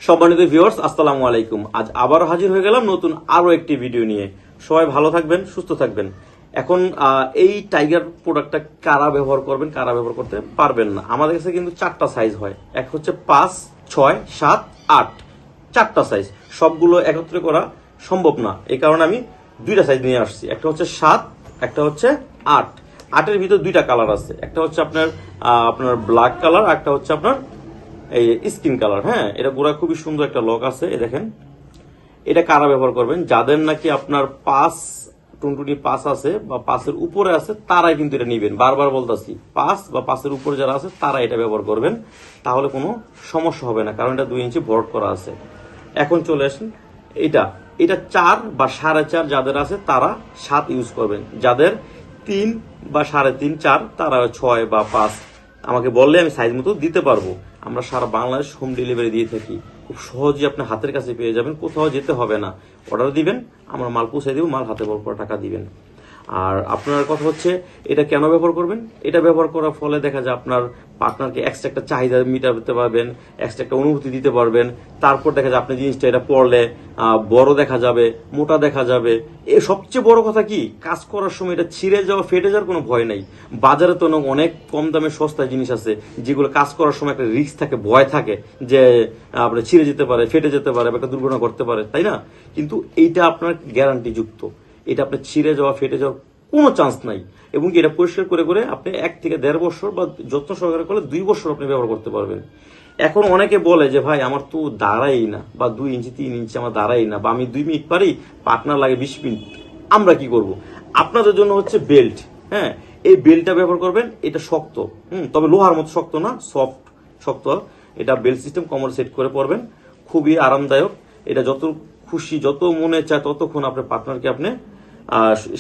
সম্মানিত ভিউয়ার্স, আসসালামু আলাইকুম। আজ আবার হাজির হয়ে গেলাম নতুন আরো একটি ভিডিও নিয়ে। সবাই ভালো থাকবেন, সুস্থ থাকবেন। এখন এই টাইগার প্রোডাক্টটা কারা ব্যবহার করবেন, কারা ব্যবহার করতে পারবেন না। আমাদের কাছে কিন্তু 4টা সাইজ হয়। এক হচ্ছে 5, 6, 7, 8, 4টা সাইজ। সবগুলো একত্রে করা সম্ভব না, এই কারণে আমি 2টা সাইজ নিয়ে আসছি। একটা হচ্ছে 7, একটা হচ্ছে 8। 8-এর ভিতর 2টা কালার আছে, একটা হচ্ছে আপনার ব্ল্যাক কালার, একটা হচ্ছে আপনার এই স্কিন কালার। হ্যাঁ, এটা গোড়া খুবই সুন্দর একটা লক আছে। এই দেখেন, এটা কারা ব্যবহার করবেন, যাদের নাকি আপনার 5 টুনটুনি 5 আছে বা 5-এর উপরে আছে, তারাই কিন্তু এটা নিবেন। বারবার বলতেছি, 5 বা 5-এর উপরে যারা আছে তারা এটা ব্যবহার করবেন, তাহলে কোনো সমস্যা হবে না, কারণ এটা 2 ইঞ্চি ভরাট করা আছে। এখন চলে আসেন, এটা 4 বা 4.5 যাদের আছে তারা 7 ইউজ করবেন। যাদের 3 বা 3.5, 4 তারা 6 বা 5 আমাকে বললে আমি সাইজ মতো দিতে পারবো। আমরা সারা বাংলাদেশ হোম ডেলিভারি দিয়ে থাকি। খুব সহজে আপনার হাতের কাছে পেয়ে যাবেন, কোথাও যেতে হবে না। অর্ডার দিবেন, আমরা মাল পৌঁছে দিব, মাল হাতে পর টাকা দিবেন। আর আপনার কথা হচ্ছে এটা কেন ব্যবহার করবেন। এটা ব্যবহার করার ফলে দেখা যায় আপনার পার্টনারকে এক্সট্রা একটা চাহিদা মেটাতে পারবেন, এক্সট্রা একটা অনুভূতি দিতে পারবেন। তারপর দেখা যায় আপনি জিনিসটা এটা পরলে বড় দেখা যাবে, মোটা দেখা যাবে। এ সবচেয়ে বড় কথা কি, কাজ করার সময় এটা ছিঁড়ে যাওয়া, ফেটে যাওয়ার কোনো ভয় নাই। বাজারে তো অনেক কম দামে সস্তা জিনিস আছে, যেগুলো কাজ করার সময় একটা রিস্ক থাকে, ভয় থাকে যে আপনার ছিঁড়ে যেতে পারে, ফেটে যেতে পারে, বা একটা দুর্ঘটনা করতে পারে, তাই না? কিন্তু এইটা আপনার গ্যারান্টি যুক্ত। এটা আপনার ছিঁড়ে যাওয়া, ফেটে যাওয়ার কোনো চান্স নাই। এবং এটা পরিষ্কার করে করে আপনি 1 থেকে 1.5 বছর বা যত্ন সহকারে করলে 2 বছর আপনি ব্যবহার করতে পারবেন। এখন অনেকে বলে যে ভাই আমার তো দাঁড়াই না, বা 2 ইঞ্চি 3 ইঞ্চি আমার দাঁড়াই না, বা আমি 2 মিনিট পারি, পার্টনার লাগে 20 মিনিট। আমরা কি করব? আপনাদের জন্য হচ্ছে বেল্ট। হ্যাঁ, এই বেল্টটা ব্যবহার করবেন। এটা শক্ত, তবে লোহার মতো শক্ত না, সফট শক্ত। এটা বেল্ট সিস্টেম কমর সেট করে পরবেন, খুবই আরামদায়ক। এটা যত খুশি, যত মনে চায় ততক্ষণ আপনার পার্টনারকে আপনি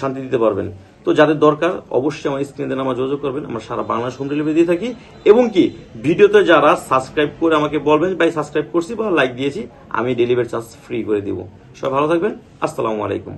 শান্তি দিতে পারবেন। তো যাদের দরকার অবশ্যই আমার স্ক্রিনে দেন, আমার যোগাযোগ করবেন। আমরা সারা বাংলাদেশ হোম ডেলিভারি দিয়ে থাকি। এবং কি ভিডিওতে যারা সাবস্ক্রাইব করে আমাকে বলবেন ভাই সাবস্ক্রাইব করছি বা লাইক দিয়েছি, আমি ডেলিভারি চার্জ ফ্রি করে দিব। সবাই ভালো থাকবেন, আসসালামু আলাইকুম।